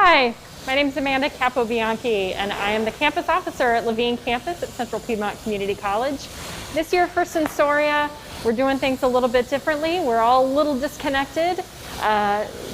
Hi, my name is Amanda Capobianchi, and I am the campus officer at Levine campus at Central Piedmont Community College. This year for Sensoria, we're doing things a little bit differently. We're all a little disconnected.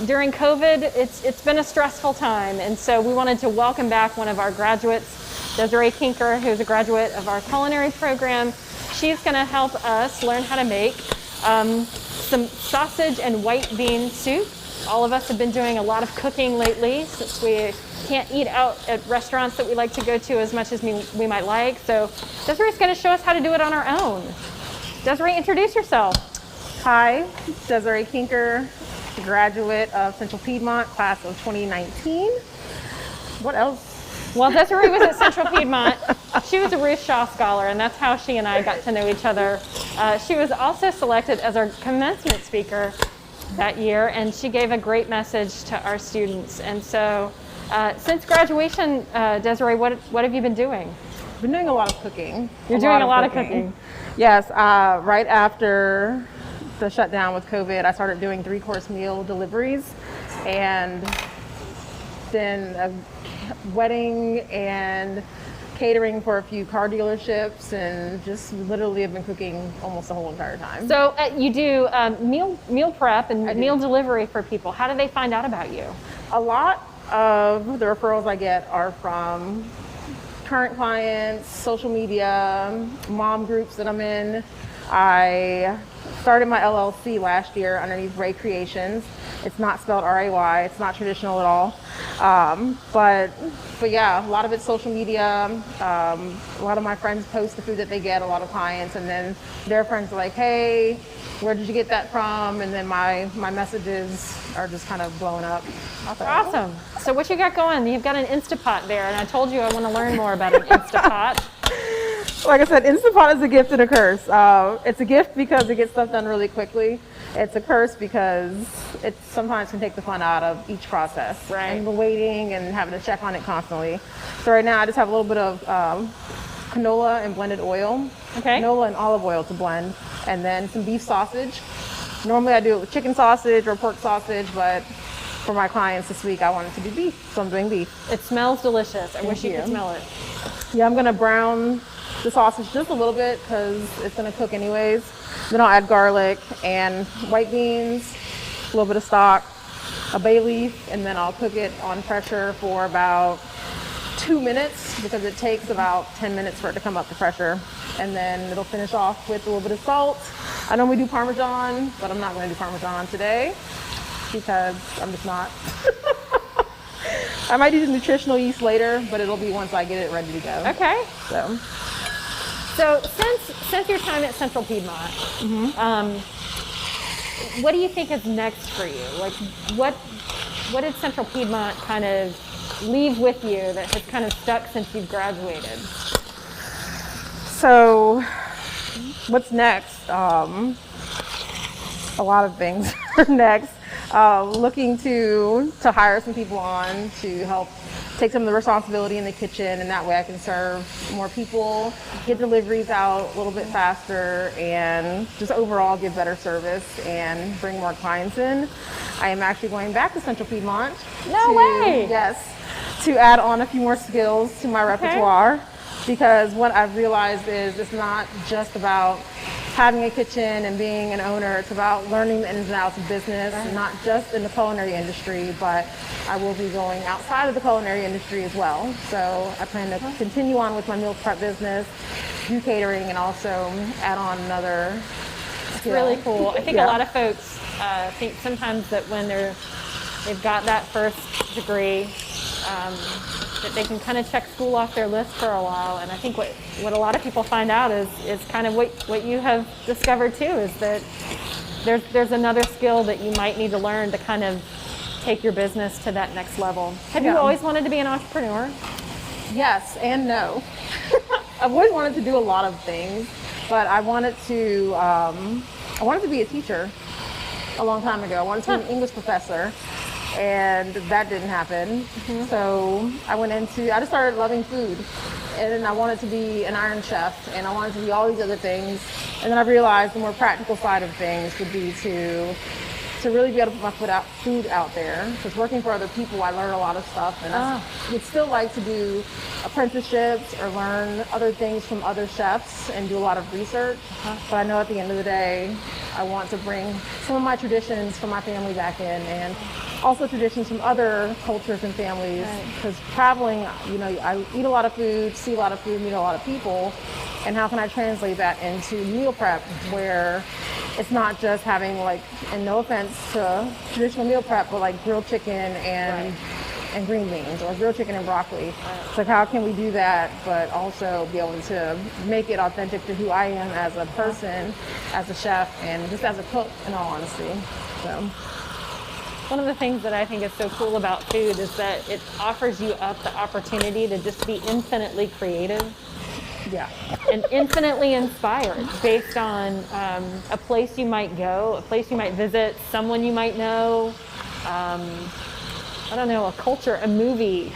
During COVID, it's been a stressful time, and so we wanted to welcome back one of our graduates, Desiree Kinker, who's a graduate of our culinary program. She's going to help us learn how to make some sausage and white bean soup. All of us have been doing a lot of cooking lately since we can't eat out at restaurants that we like to go to as much as we might like. So Desiree's going to show us how to do it on our own. Desiree, introduce yourself. Hi, Desiree Kinker, graduate of Central Piedmont, class of 2019. What else? Well, Desiree was at Central Piedmont. She was a Ruth Shaw Scholar, and that's how she and I got to know each other. She was also selected as our commencement speaker that year, and she gave a great message to our students. And so since graduation, Desiree, what have you been doing? I've been doing a lot of cooking. You're doing a lot of cooking. Yes, right after the shutdown with COVID, I started doing 3-course meal deliveries, and then a wedding and catering for a few car dealerships, and just literally have been cooking almost the whole entire time. So you do meal prep and meal delivery for people. How do they find out about you? A lot of the referrals I get are from current clients, social media, mom groups that I'm in. I started my LLC last year underneath Ray Creations. It's not spelled R-A-Y, it's not traditional at all. But yeah, a lot of it's social media. A lot of my friends post the food that they get, a lot of clients, and then their friends are like, hey, where did you get that from? And then my messages are just kind of blowing up. Awesome. So what you got going? You've got an Instapot there, and I told you I want to learn more about an Instapot. Like I said, Instapot is a gift and a curse. It's a gift because it gets stuff done really quickly. It's a curse because it sometimes can take the fun out of each process. Right. And the waiting and having to check on it constantly. So right now I just have a little bit of canola and blended oil. Okay. Canola and olive oil to blend. And then some beef sausage. Normally I do it with chicken sausage or pork sausage, but for my clients this week I wanted to do beef, so I'm doing beef. It smells delicious. I wish you could smell it. Yeah, I'm gonna brown the sausage just a little bit because it's gonna cook anyways. Then I'll add garlic and white beans, a little bit of stock, a bay leaf, and then I'll cook it on pressure for about 2 minutes because it takes about 10 minutes for it to come up to pressure. And then it'll finish off with a little bit of salt. I normally do Parmesan, but I'm not gonna do Parmesan today because I'm just not. I might do the nutritional yeast later, but it'll be once I get it ready to go. Okay. So since your time at Central Piedmont, what do you think is next for you? Like, what did Central Piedmont kind of leave with you that has kind of stuck since you've graduated? So, what's next? A lot of things are next. Looking to hire some people on to help take some of the responsibility in the kitchen, and that way I can serve more people, get deliveries out a little bit faster, and just overall give better service and bring more clients in. I am actually going back to Central Piedmont. No way! Yes, to add on a few more skills to my repertoire, because what I've realized is it's not just about having a kitchen and being an owner. It's about learning the ins and outs of business, not just in the culinary industry, but I will be going outside of the culinary industry as well. So I plan to continue on with my meal prep business, do catering, and also add on another skill. Really cool. I think a lot of folks think sometimes that when they've got that first degree, that they can kind of check school off their list for a while. And I think what a lot of people find out is kind of what you have discovered too, is that there's another skill that you might need to learn to kind of take your business to that next level. Have you always wanted to be an entrepreneur? Yes and no. I've always wanted to do a lot of things, but I wanted to be a teacher a long time ago. I wanted to be an English professor. And that didn't happen. So I just started loving food, and then I wanted to be an Iron Chef, and I wanted to be all these other things. And then I realized the more practical side of things would be to to really be able to put my food out there. Because working for other people, I learn a lot of stuff, and I would still like to do apprenticeships or learn other things from other chefs and do a lot of research. But I know at the end of the day, I want to bring some of my traditions from my family back in, and also traditions from other cultures and families. Because traveling, you know, I eat a lot of food, see a lot of food, meet a lot of people, and how can I translate that into meal prep where it's not just having, like, and no offense to traditional meal prep, but like grilled chicken and green beans, or grilled chicken and broccoli. So how can we do that, but also be able to make it authentic to who I am as a person, as a chef, and just as a cook, in all honesty. So one of the things that I think is so cool about food is that it offers you up the opportunity to just be infinitely creative. yeah. And infinitely inspired based on a place you might go, a place you might visit, someone you might know, I don't know, a culture, a movie,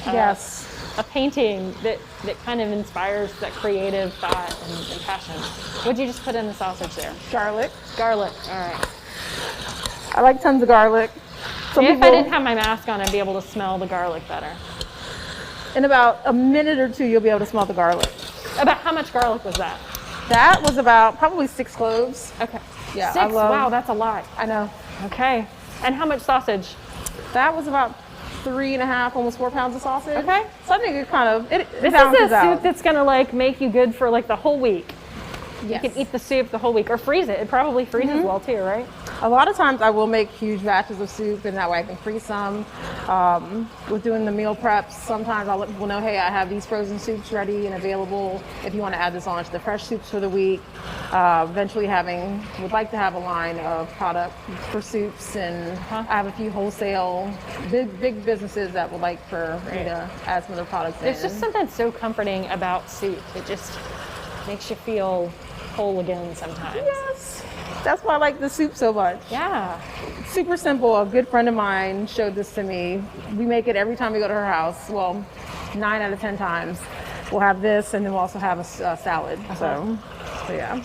Yes. a painting that kind of inspires that creative thought and passion. What'd you just put in the sausage there? Garlic. Garlic, all right. I like tons of garlic. Maybe if I didn't have my mask on, I'd be able to smell the garlic better. In about a minute or two, you'll be able to smell the garlic. About how much garlic was that? That was about probably 6 cloves. Okay. Yeah, 6? Wow, that's a lot. I know. Okay. And how much sausage? That was about 3.5, almost 4 pounds of sausage. Okay. So I think it kind of, it This balances is a out. soup that's gonna like make you good for like the whole week. Yes. You can eat the soup the whole week, or freeze it. It probably freezes well too, right? A lot of times I will make huge batches of soup, and that way I can freeze some. With doing the meal preps, sometimes I'll let people know, hey, I have these frozen soups ready and available if you want to add this on to the fresh soups for the week. Eventually would like to have a line of product for soups, and I have a few wholesale, big businesses that would like for me to add some other products in. There's just something so comforting about soup. It just makes you feel whole again sometimes. Yes, that's why I like the soup so much. Yeah. Super simple. A good friend of mine showed this to me. We make it every time we go to her house. Well, 9 out of 10 times. We'll have this, and then we'll also have a salad. So yeah.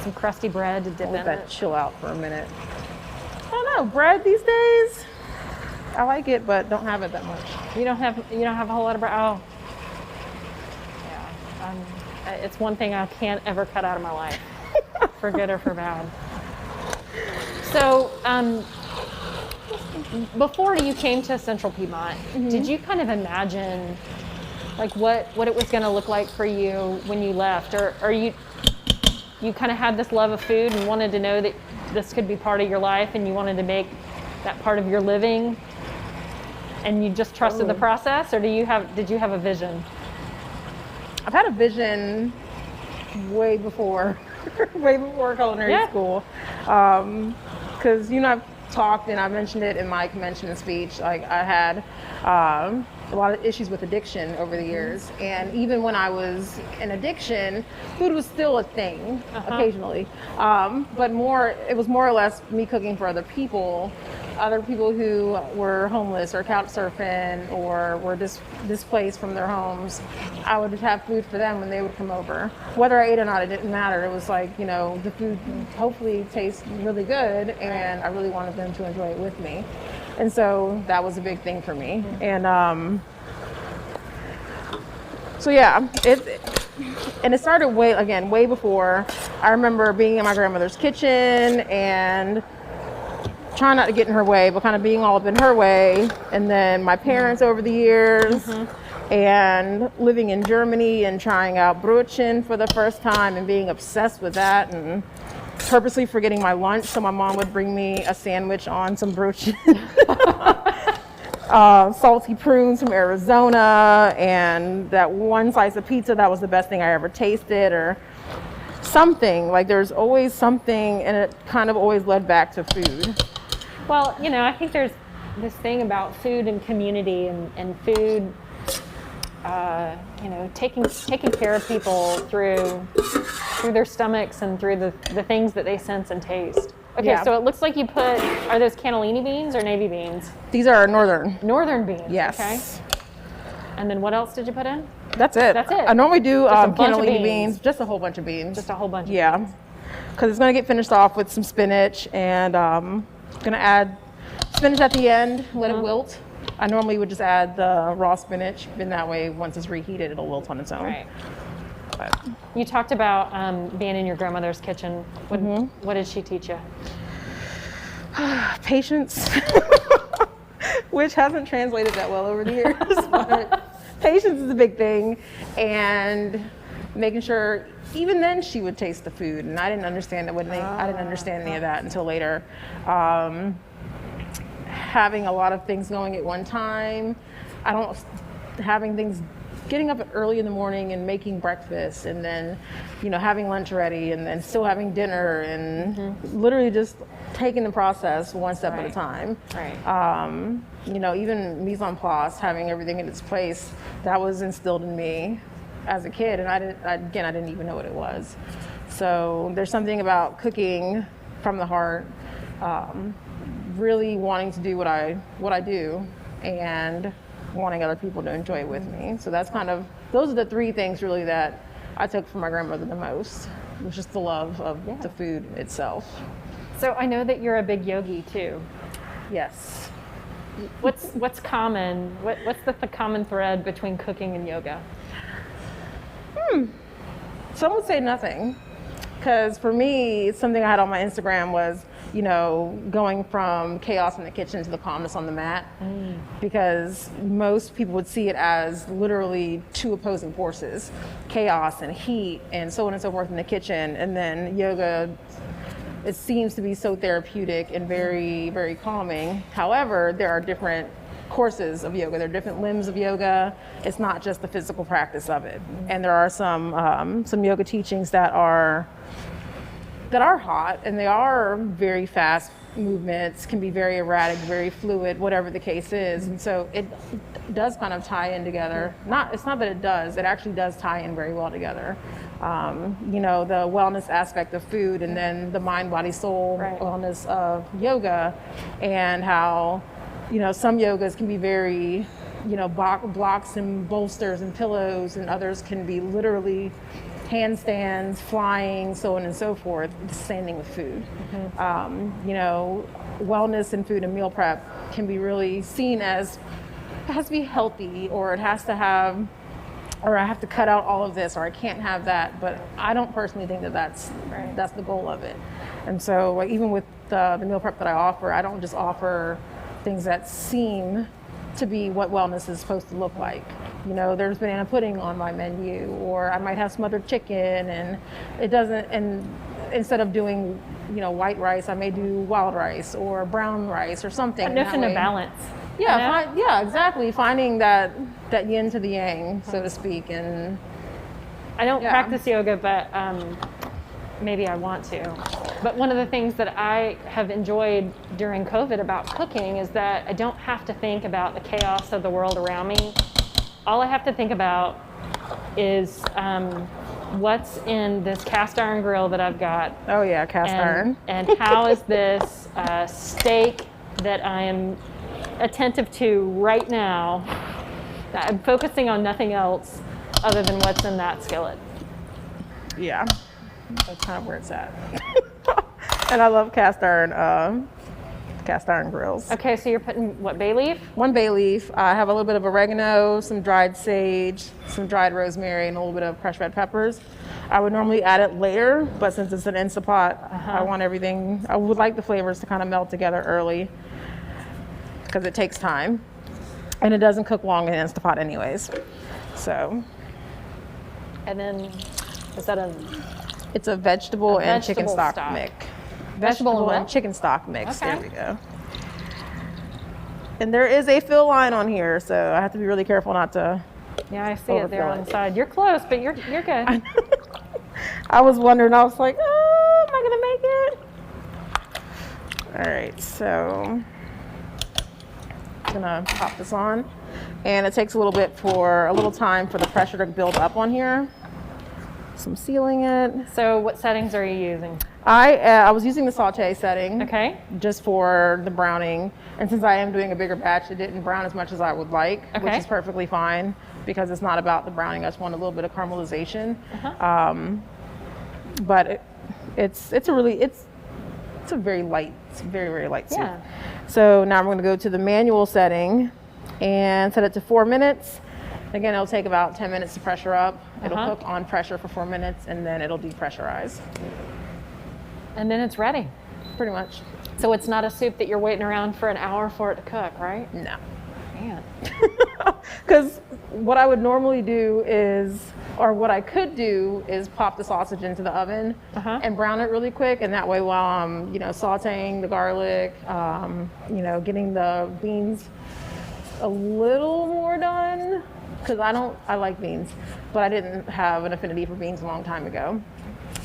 Some crusty bread to dip in Let that it. chill out for a minute. I don't know, bread these days, I like it, but don't have it that much. You don't have a whole lot of bread. Oh. Yeah. It's one thing I can't ever cut out of my life, for good or for bad. So, before you came to Central Piedmont, did you kind of imagine like what it was going to look like for you when you left, or you kind of had this love of food and wanted to know that this could be part of your life, and you wanted to make that part of your living, and you just trusted the process, or did you have a vision? I've had a vision way before culinary school. Because, I've talked and I mentioned it in my commencement speech. Like, I had a lot of issues with addiction over the years. And even when I was in addiction, food was still a thing occasionally. But it was more or less me cooking for other people who were homeless or couch surfing or were displaced from their homes. I would have food for them when they would come over. Whether I ate or not, it didn't matter. It was like, the food hopefully tastes really good, and I really wanted them to enjoy it with me. And so that was a big thing for me. And so yeah, it started way before. I remember being in my grandmother's kitchen and trying not to get in her way, but kind of being all up in her way. And then my parents over the years, and living in Germany and trying out Brötchen for the first time and being obsessed with that, and purposely forgetting my lunch so my mom would bring me a sandwich on some Brötchen. Salty prunes from Arizona, and that one slice of pizza that was the best thing I ever tasted, or something. Like, there's always something, and it kind of always led back to food. Well, I think there's this thing about food and community, and food, taking care of people through their stomachs and through the things that they sense and taste. Okay, Yeah. So it looks like you are those cannellini beans or navy beans? These are northern. Northern beans. Yes. Okay. And then what else did you put in? That's it. That's it. I normally do Just a bunch of cannellini beans. beans, just a whole bunch of beans. Just a whole bunch of Yeah, beans. because it's going to get finished off with some spinach and Gonna add spinach at the end, let it wilt. I normally would just add the raw spinach, and that way, once it's reheated, it'll wilt on its own. Right. But You talked about being in your grandmother's kitchen. What did she teach you? patience, which hasn't translated that well over the years, but patience is a big thing, and making sure. Even then, she would taste the food, and I didn't understand that. I didn't understand any of that until later. Having a lot of things going at one time. Getting up early in the morning and making breakfast, and then, having lunch ready, and then still having dinner, and literally just taking the process one step at a time. Right. Even mise en place, having everything in its place, that was instilled in me as a kid, and I didn't even know what it was. So there's something about cooking from the heart, really wanting to do what I do, and wanting other people to enjoy it with me. So those are the three things really that I took from my grandmother the most. It was just the love of the food itself. So I know that you're a big yogi too. Yes. What's common? What's the common thread between cooking and yoga? Some would say nothing, because for me, something I had on my Instagram was, going from chaos in the kitchen to the calmness on the mat, because most people would see it as literally two opposing forces, chaos and heat and so on and so forth in the kitchen, and then yoga, it seems to be so therapeutic and very, very calming. However, there are different courses of yoga. There are different limbs of yoga. It's not just the physical practice of it. And there are some yoga teachings that are hot, and they are very fast movements, can be very erratic, very fluid, whatever the case is. And so it does kind of tie in together. It's not that it does, it actually does tie in very well together. The wellness aspect of food, and then the mind, body, soul wellness of yoga, and how some yogas can be very, blocks and bolsters and pillows, and others can be literally handstands, flying, so on and so forth. The same thing with food. Wellness in food and meal prep can be really seen as it has to be healthy, or it has to have, or I have to cut out all of this, or I can't have that. But I don't personally think that's the goal of it. And so even with the meal prep that I offer, I don't just offer things that seem to be what wellness is supposed to look like. There's banana pudding on my menu, or I might have smothered chicken, and it doesn't, and instead of doing, white rice, I may do wild rice or brown rice or something. A notion of balance. Yeah, exactly. Finding that yin to the yang, so to speak. And I don't practice yoga, but maybe I want to. But one of the things that I have enjoyed during COVID about cooking is that I don't have to think about the chaos of the world around me. All I have to think about is what's in this cast iron grill that I've got. Oh yeah, cast iron. And how is this steak that I am attentive to right now, I'm focusing on nothing else other than what's in that skillet. Yeah, that's kind of where it's at. And I love cast iron grills. Okay, so you're putting what, bay leaf? 1 bay leaf. I have a little bit of oregano, some dried sage, some dried rosemary, and a little bit of crushed red peppers. I would normally add it later, but since it's an Instapot, I would like the flavors to kind of melt together early, because it takes time, and it doesn't cook long in Instapot anyways. So. And then, is that It's a vegetable and chicken stock mix. Vegetable and chicken stock mix. Okay. There we go. And there is a fill line on here, so I have to be really careful not to. Yeah, I see it there on the side. You're close, but you're good. I was wondering. I was like, oh, am I gonna make it? All right, so I'm gonna pop this on, and it takes a little time for the pressure to build up on here. So I'm sealing it. So what settings are you using? I was using the saute setting. Okay. Just for the browning, and since I am doing a bigger batch, it didn't brown as much as I would like, which is perfectly fine, because it's not about the browning. I just want a little bit of caramelization. But it's a it's very, very light soup. Yeah. So now I'm going to go to the manual setting and set it to 4 minutes. Again, it'll take about 10 minutes to pressure up. It'll cook on pressure for 4 minutes, and then it'll depressurize. And then it's ready. Pretty much. So it's not a soup that you're waiting around for an hour for it to cook, right? No. Man. Because what I would normally do is, or what I could do is pop the sausage into the oven and brown it really quick. And that way while I'm, sauteing the garlic, getting the beans a little more done, because I like beans, but I didn't have an affinity for beans a long time ago.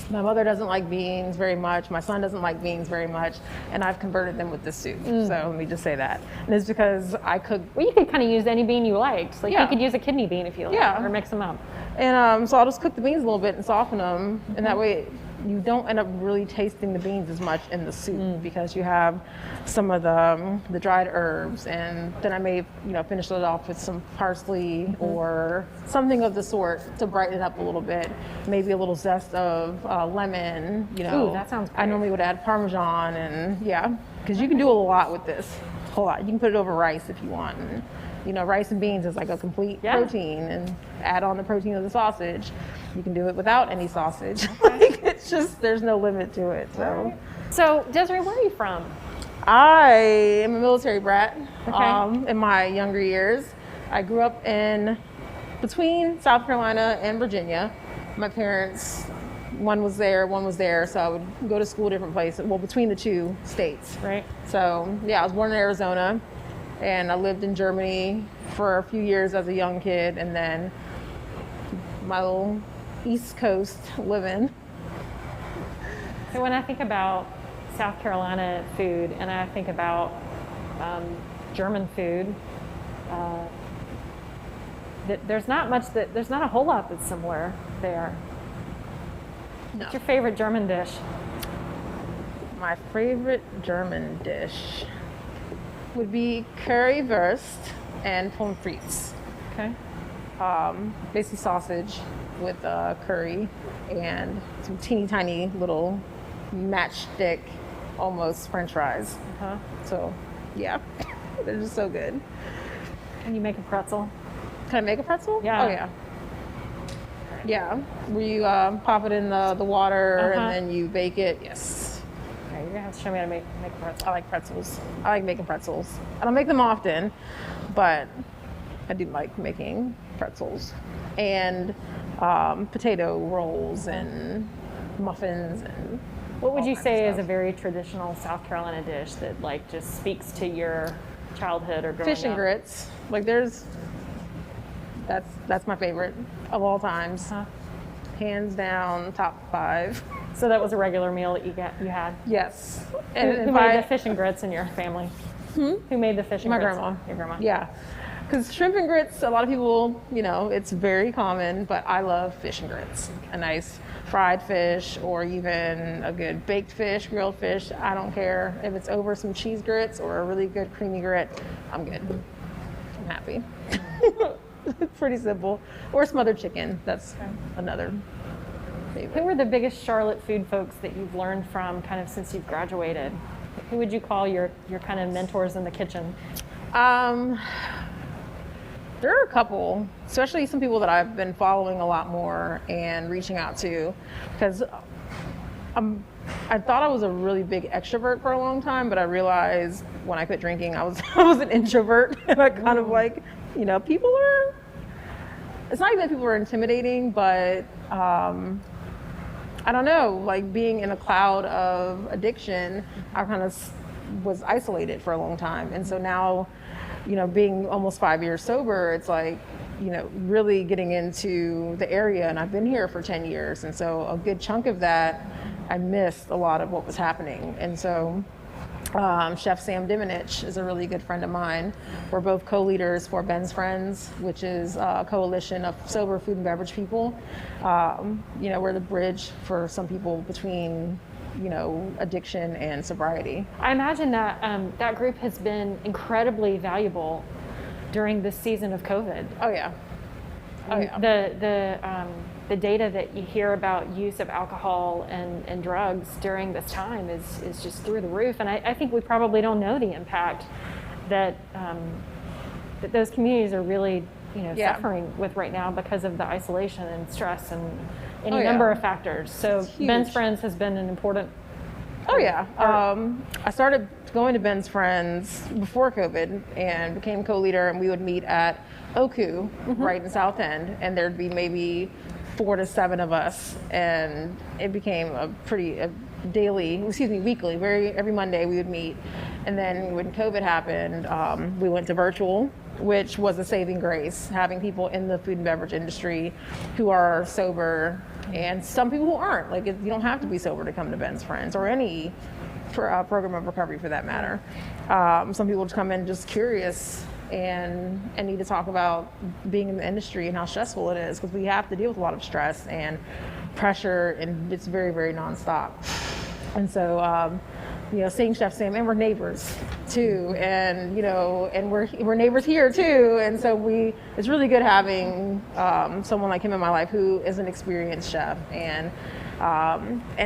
My mother doesn't like beans very much. My son doesn't like beans very much. And I've converted them with this soup. So let me just say that. And it's because I cook. Well, you could kind of use any bean you liked. Like you could use a kidney bean if you like, Yeah. or mix them up. And so I'll just cook the beans a little bit and soften them. And that way you don't end up really tasting the beans as much in the soup because you have some of the dried herbs. And then I may, finish it off with some parsley or something of the sort to brighten it up a little bit. Maybe a little zest of lemon, Ooh, that sounds great. I normally would add Parmesan and because you can do a lot with this, a whole lot. You can put it over rice if you want. And, rice and beans is like a complete protein, and add on the protein of the sausage. You can do it without any sausage. Like, it's just, there's no limit to it. So Desiree, where are you from? I am a military brat. In my younger years. I grew up between South Carolina and Virginia. My parents, one was there, so I would go to school different places, between the two states. Right. So I was born in Arizona, and I lived in Germany for a few years as a young kid, and then my little East Coast living. So when I think about South Carolina food and I think about German food, there's not a whole lot that's similar there. No. What's your favorite German dish? My favorite German dish would be currywurst and pommes frites. Okay. Basically sausage with curry and some teeny tiny little matchstick, almost French fries. So, they're just so good. Can you make a pretzel? Can I make a pretzel? Yeah. Oh yeah. Yeah, where you pop it in the water and then you bake it. Yes. Okay, you're gonna have to show me how to make a pretzel. I like pretzels. I like making pretzels. I don't make them often, but I do like making pretzels and potato rolls and muffins and. What would you say is a very traditional South Carolina dish that just speaks to your childhood or growing up? Fish and grits. That's my favorite of all times. Hands down, top 5. So that was a regular meal that you had? Yes. Who made the fish and grits in your family? Who made the fish and My grits? grandma. Your grandma. Yeah. Because shrimp and grits, a lot of people, it's very common, but I love fish and grits. A nice fried fish or even a good baked fish, grilled fish. I don't care if it's over some cheese grits or a really good creamy grit. I'm good. I'm happy. It's pretty simple. Or smothered chicken. That's another favorite. Who are the biggest Charlotte food folks that you've learned from kind of since you've graduated? Who would you call your kind of mentors in the kitchen? There are a couple, especially some people that I've been following a lot more and reaching out to, because I thought I was a really big extrovert for a long time, but I realized when I quit drinking, I was an introvert, and I kind of people are. It's not even that people are intimidating, but I don't know, being in a cloud of addiction, I kind of was isolated for a long time, and so now. Being almost 5 years sober, it's really getting into the area, and I've been here for 10 years. And so a good chunk of that, I missed a lot of what was happening. And so Chef Sam Diminich is a really good friend of mine. We're both co-leaders for Ben's Friends, which is a coalition of sober food and beverage people. We're the bridge for some people between addiction and sobriety. I imagine that that group has been incredibly valuable during this season of COVID. Oh yeah. Oh yeah. the data that you hear about use of alcohol and drugs during this time is just through the roof. And I think we probably don't know the impact that that those communities are really suffering with right now because of the isolation and stress and any number of factors. So Ben's Friends has been an important. Oh yeah. I started going to Ben's Friends before COVID and became co-leader, and we would meet at Oku right in South End, and there'd be maybe 4 to 7 of us, and it became a weekly, every Monday we would meet. And then when COVID happened, we went to virtual, which was a saving grace, having people in the food and beverage industry who are sober, and some people who aren't. Like, you don't have to be sober to come to Ben's Friends or any program of recovery for that matter. Some people just come in just curious and need to talk about being in the industry and how stressful it is, because we have to deal with a lot of stress and pressure, and it's very, very nonstop. And so, seeing Chef Sam, and we're neighbors too, and and we're neighbors here too, and so it's really good having someone like him in my life who is an experienced chef and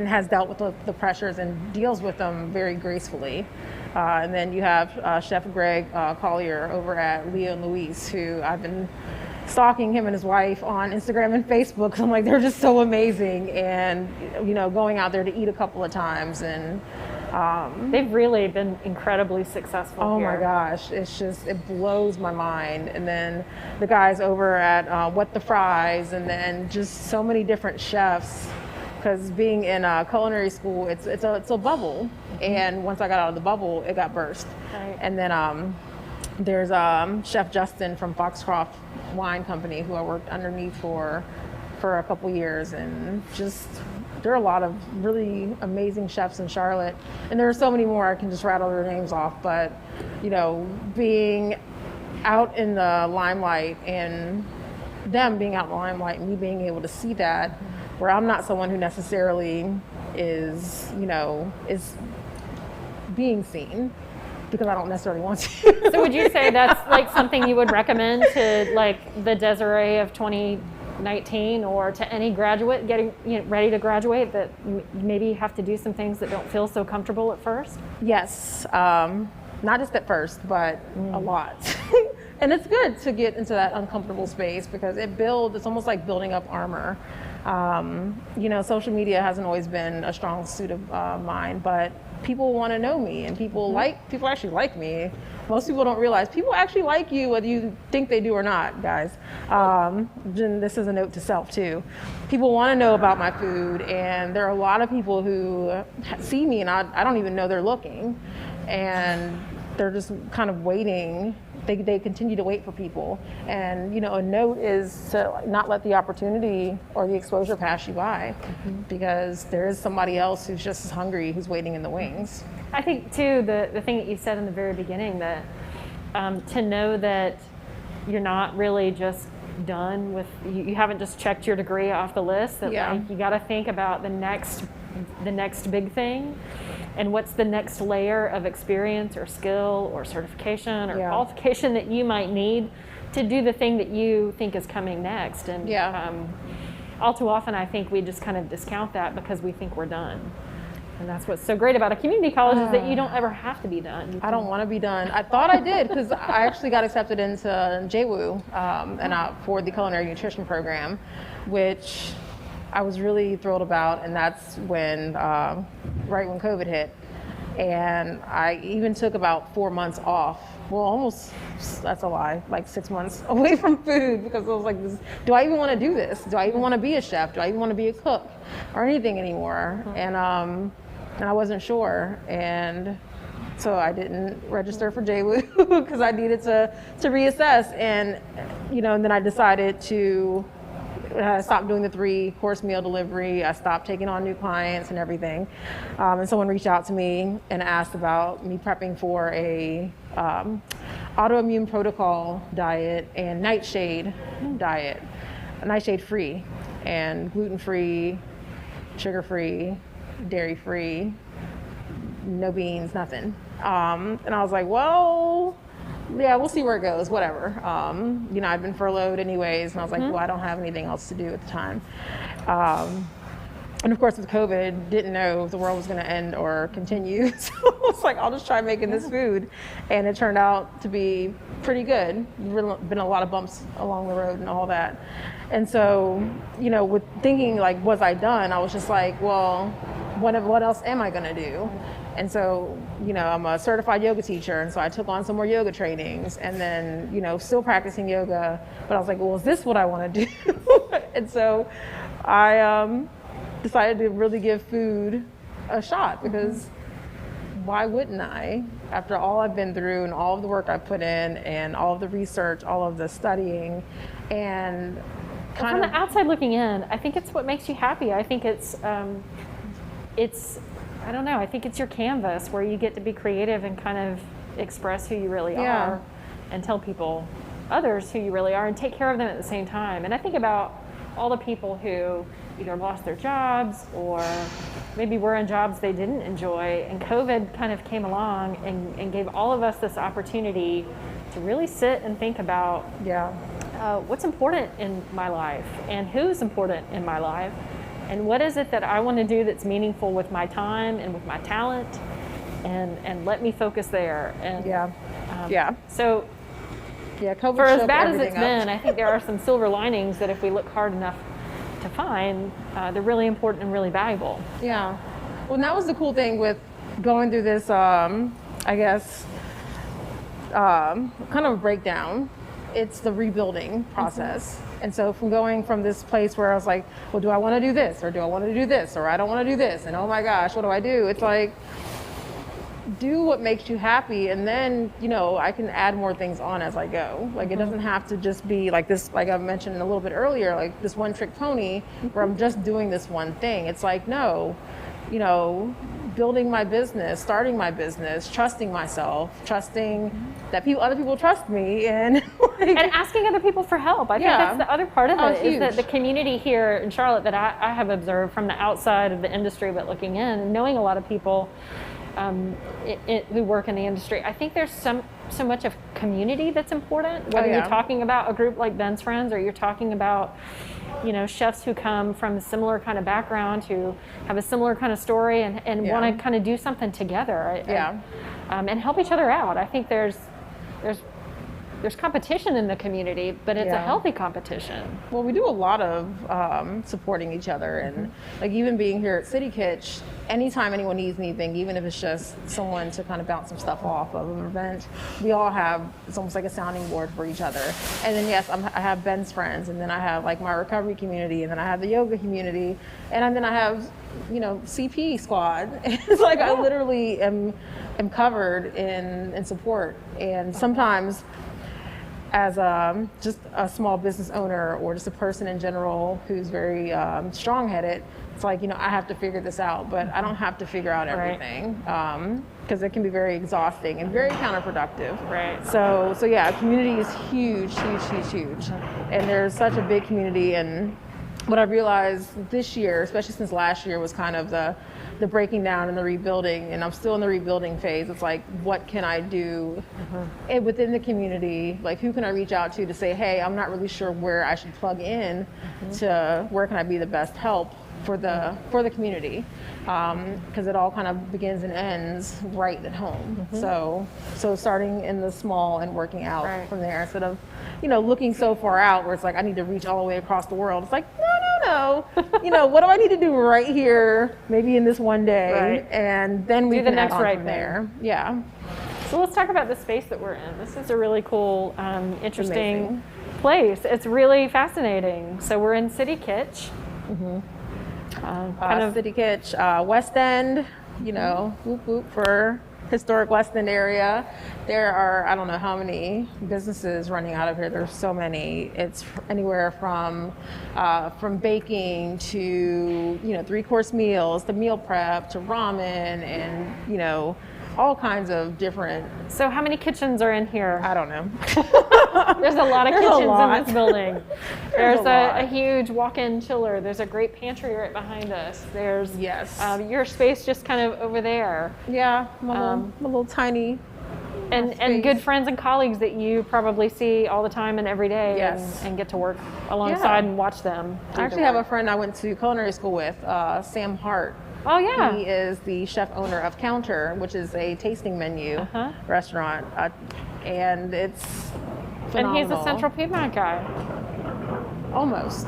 has dealt with the pressures and deals with them very gracefully. And then you have Chef Greg Collier over at Leo and Louise, who I've been stalking him and his wife on Instagram and Facebook, because I'm like, they're just so amazing, and going out there to eat a couple of times, and they've really been incredibly successful. Oh here. my gosh, it blows my mind. And then the guys over at What the Fries, and then just so many different chefs, because being in culinary school, it's a bubble, and once I got out of the bubble, it got burst. Right. And then there's Chef Justin from Foxcroft Wine Company, who I worked underneath for a couple years, and just there are a lot of really amazing chefs in Charlotte, and there are so many more. I can just rattle their names off, but being out in the limelight, and them being out in the limelight, and me being able to see that, where I'm not someone who necessarily is being seen, because I don't necessarily want to. So would you say that's like something you would recommend to like the Desiree of 2019, or to any graduate getting ready to graduate, that maybe have to do some things that don't feel so comfortable at first? Yes, not just at first, but a lot. And it's good to get into that uncomfortable space, because it's almost like building up armor. Social media hasn't always been a strong suit of mine, but people want to know me, and people actually like me. Most people don't realize people actually like you, whether you think they do or not, guys. This is a note to self too. People want to know about my food, and there are a lot of people who see me and I don't even know they're looking, and they're just kind of waiting. They continue to wait for people, and a note is to not let the opportunity or the exposure pass you by, because there is somebody else who's just as hungry, who's waiting in the wings. I think too, the thing that you said in the very beginning, that to know that you're not really just done with, you haven't just checked your degree off the list, that like you got to think about the next big thing, and what's the next layer of experience or skill or certification or qualification that you might need to do the thing that you think is coming next. And all too often I think we just kind of discount that because we think we're done. And that's what's so great about a community college, is that you don't ever have to be done. I don't want to be done. I thought I did, because I actually got accepted into JWU for the culinary nutrition program, which I was really thrilled about. And that's when, right when COVID hit. And I even took about 4 months off. Well, almost, that's a lie, like 6 months away from food, because I was like, do I even want to do this? Do I even want to be a chef? Do I even want to be a cook or anything anymore? And I wasn't sure. And so I didn't register for JWU because I needed to reassess. And, and then I decided to stop doing the 3-course meal delivery. I stopped taking on new clients and everything. And someone reached out to me and asked about me prepping for a autoimmune protocol diet and nightshade diet, nightshade free and gluten-free, sugar-free, dairy-free, no beans, nothing. And I was like, well, yeah, we'll see where it goes, whatever. You know, I'd been furloughed anyways, and I was like, well, I don't have anything else to do at the time. And of course, with COVID, didn't know if the world was going to end or continue. So I was like, I'll just try making this food. And it turned out to be pretty good. Been a lot of bumps along the road and all that. And so, you know, with thinking like, was I done? I was just like, well, what else am I going to do? And so, you know, I'm a certified yoga teacher. And so I took on some more yoga trainings and then, you know, still practicing yoga. But I was like, well, is this what I want to do? And so I decided to really give food a shot, because why wouldn't I? After all I've been through and all of the work I've put in and all of the research, all of the studying, and from the outside looking in, I think it's what makes you happy. I think it's I don't know, I think it's your canvas where you get to be creative and kind of express who you really are and tell others who you really are and take care of them at the same time. And I think about all the people who either lost their jobs or maybe were in jobs they didn't enjoy, and COVID kind of came along and gave all of us this opportunity to really sit and think about what's important in my life and who's important in my life and what is it that I want to do that's meaningful with my time and with my talent, and let me focus there. And so COVID for as bad as everything it's been, I think there are some silver linings that if we look hard enough to find, they're really important and really valuable. Yeah. Well, and that was the cool thing with going through this, I guess, kind of a breakdown. It's the rebuilding process. And so going from this place where I was like, well, do I want to do this? Or do I want to do this? Or I don't want to do this. And oh my gosh, what do I do? It's like, do what makes you happy, and then, you know, I can add more things on as I go. Like, it doesn't have to just be like this, like I mentioned a little bit earlier, like this one trick pony where I'm just doing this one thing. It's like, no, you know, building my business, starting my business, trusting myself, trusting that other people trust me, and and asking other people for help. I think that's the other part of it, huge. is that the community here in Charlotte that I have observed from the outside of the industry, but looking in and knowing a lot of people who work in the industry, I think there's so much of community that's important, whether you're talking about a group like Ben's Friends or you're talking about, you know, chefs who come from a similar kind of background, who have a similar kind of story and want to kind of do something together and help each other out. I think there's competition in the community, but it's a healthy competition. Well, we do a lot of supporting each other, and like even being here at City Kitch, anytime anyone needs anything, even if it's just someone to kind of bounce some stuff off of an event, we all have, it's almost like a sounding board for each other. And then yes, I have Ben's Friends, and then I have like my recovery community, and then I have the yoga community, and then I have, you know, CP squad. It's like I literally am covered in support. And sometimes as just a small business owner or just a person in general who's very strong-headed, it's like, you know, I have to figure this out, but I don't have to figure out everything, because it can be very exhausting and very counterproductive. Right. So yeah, community is huge, huge, huge, huge. And there's such a big community, and what I realized this year, especially since last year, was kind of the breaking down and the rebuilding, and I'm still in the rebuilding phase. It's like, what can I do within the community? Like, who can I reach out to say, hey, I'm not really sure where I should plug in to where can I be the best help for the community, because it all kind of begins and ends right at home. So starting in the small and working out from there, instead of, you know, looking so far out where it's like I need to reach all the way across the world. It's like, no. You know, what do I need to do right here, maybe in this one day, and then we do can the next add on right from thing. there. Yeah. So let's talk about the space that we're in. This is a really cool, interesting place. It's really fascinating. So we're in City Kitch. City Kitch, West End, you know, whoop whoop for historic West End area. There are, I don't know how many businesses running out of here. There's so many. It's anywhere from baking to, you know, 3-course meals, to meal prep, to ramen, and, you know, all kinds of different. So how many kitchens are in here? I don't know. There's a lot of kitchens in this building. There's a a huge walk-in chiller. There's a great pantry right behind us. There's yes. Your space just kind of over there. Yeah, my little tiny And good friends and colleagues that you probably see all the time and every day. Yes. And get to work alongside and watch them. I actually have a friend I went to culinary school with, Sam Hart. Oh, yeah. He is the chef owner of Counter, which is a tasting menu restaurant. And it's phenomenal. And he's a Central Piedmont guy. Almost.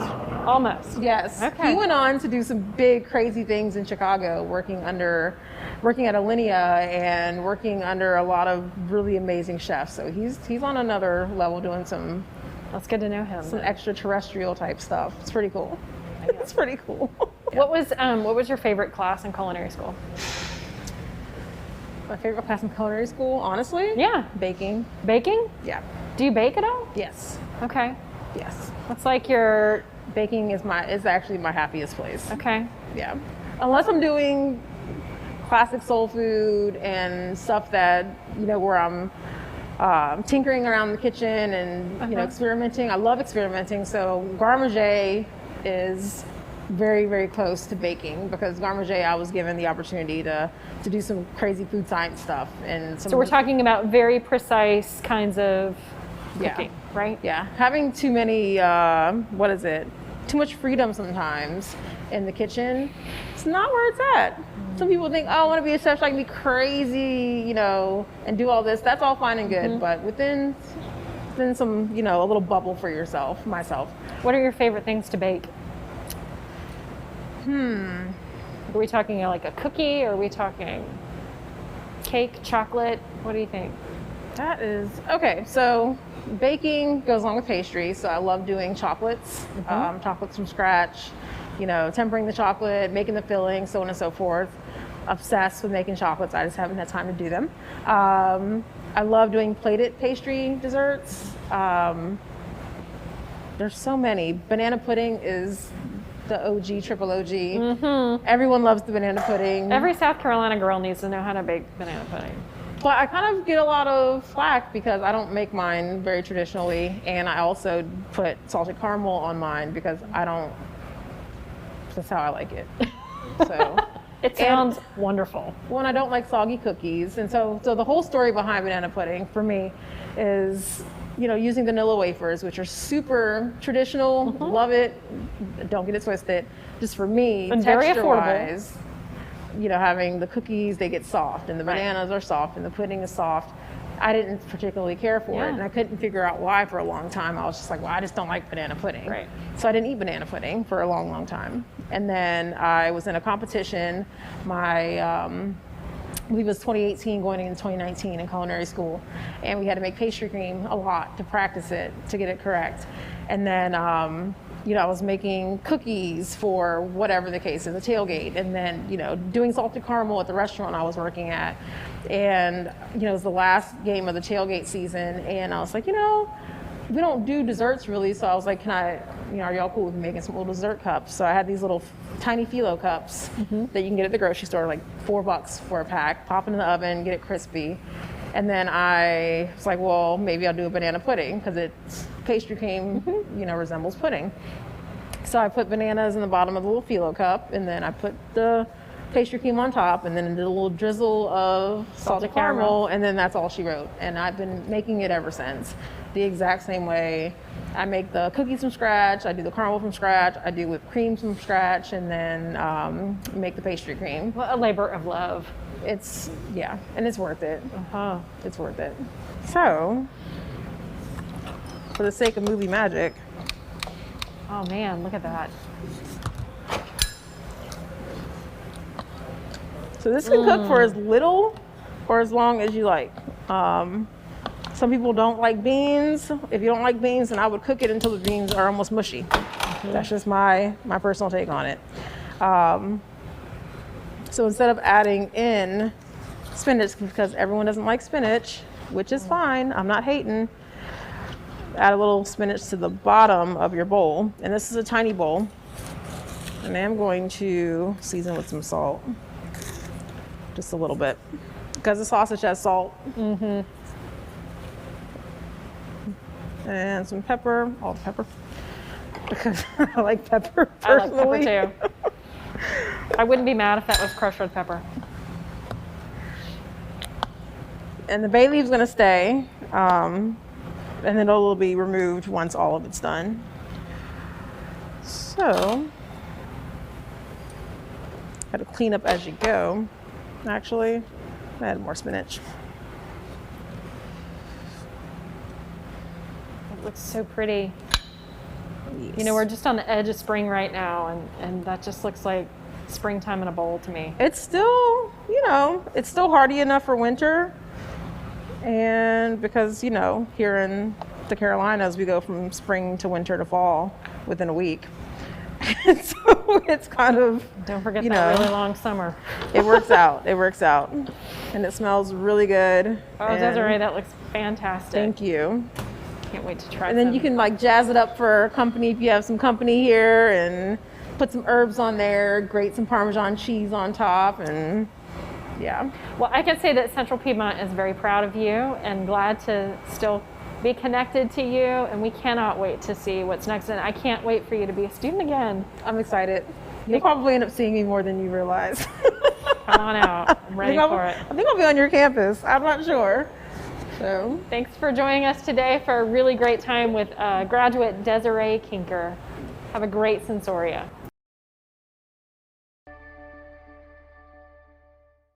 Yes. Okay. He went on to do some big, crazy things in Chicago, working at Alinea and working under a lot of really amazing chefs. So he's on another level doing some. That's good to know him. Some extraterrestrial type stuff. It's pretty cool. It's pretty cool. What was your favorite class in culinary school? My favorite class in culinary school, honestly? Yeah. Baking. Baking? Yeah. Do you bake at all? Yes. Okay. Yes. What's like your Baking is actually my happiest place. Okay. Yeah. Unless I'm doing classic soul food and stuff that, where I'm tinkering around the kitchen and, experimenting. I love experimenting. So Garmager is very, very close to baking because Garmager, I was given the opportunity to do some crazy food science stuff. So we're talking about very precise kinds of cooking, right? Yeah. Having too many, too much freedom sometimes in the kitchen. It's not where it's at. Some people think, oh, I want to be a chef so I can be crazy, and do all this. That's all fine and good, but within some, a little bubble for myself. What are your favorite things to bake? Are we talking like a cookie, or are we talking cake, chocolate? What do you think? That is, okay, so baking goes along with pastry, so I love doing chocolates, chocolates from scratch, tempering the chocolate, making the filling, so on and so forth. Obsessed with making chocolates, I just haven't had time to do them. I love doing plated pastry desserts. There's so many. Banana pudding is the OG, triple OG. Everyone loves the banana pudding. Every South Carolina girl needs to know how to bake banana pudding. But I kind of get a lot of flack because I don't make mine very traditionally, and I also put salted caramel on mine because that's how I like it. So it sounds wonderful. Well, I don't like soggy cookies, and so the whole story behind banana pudding for me is, using vanilla wafers, which are super traditional. Love it. Don't get it twisted. Just for me, and very texture-wise, having the cookies, they get soft, and the bananas are soft, and the pudding is soft. I didn't particularly care for it, and I couldn't figure out why for a long time. I was just like, well, I just don't like banana pudding. Right. So I didn't eat banana pudding for a long, long time. And then I was in a competition, I believe it was 2018 going into 2019 in culinary school, and we had to make pastry cream a lot to practice it, to get it correct. And then I was making cookies for whatever the case is, the tailgate, and then, doing salted caramel at the restaurant I was working at. And, it was the last game of the tailgate season, and I was like, we don't do desserts really, so I was like, are y'all cool with making some little dessert cups? So I had these little tiny phyllo cups that you can get at the grocery store, like $4 for a pack, pop it in the oven, get it crispy. And then I was like, well, maybe I'll do a banana pudding because it's pastry cream, resembles pudding. So I put bananas in the bottom of the little phyllo cup, and then I put the pastry cream on top, and then did a little drizzle of salted caramel, and then that's all she wrote. And I've been making it ever since, the exact same way. I make the cookies from scratch, I do the caramel from scratch, I do whipped cream from scratch, and then make the pastry cream. What a labor of love. It's, and it's worth it. It's worth it. So, for the sake of movie magic. Oh man, look at that. So this can cook for as little or as long as you like. Some people don't like beans. If you don't like beans, then I would cook it until the beans are almost mushy. That's just my personal take on it. So instead of adding in spinach, because everyone doesn't like spinach, which is fine, I'm not hating, add a little spinach to the bottom of your bowl. And this is a tiny bowl. And I'm going to season with some salt. Just a little bit. Because the sausage has salt. And some pepper, all the pepper. Because I like pepper personally. I like pepper too. I wouldn't be mad if that was crushed red pepper. And the bay leaf's gonna stay, and then it'll be removed once all of it's done. So, gotta clean up as you go. Actually, add more spinach. It looks so pretty. You know, we're just on the edge of spring right now, and that just looks like springtime in a bowl to me. It's still, you know, it's still hardy enough for winter. And because, you know, here in the Carolinas, we go from spring to winter to fall within a week. And so it's kind of, Don't forget you that know, really long summer. It works out. It works out. And it smells really good. Oh, And Desiree, that looks fantastic. thank you. Can't wait to try And then some. you can like jazz it up for company if you have some company here, and put some herbs on there, grate some Parmesan cheese on top, and yeah. Well, I can say that Central Piedmont is very proud of you and glad to still be connected to you, and we cannot wait to see what's next. And I can't wait for you to be a student again. I'm excited. You'll probably end up seeing me more than you realize. Come on out. I'm ready for it. I think I'll be on your campus. I'm not sure. So Thanks for joining us today for a really great time with graduate Desiree Kinker. Have a great Sensoria.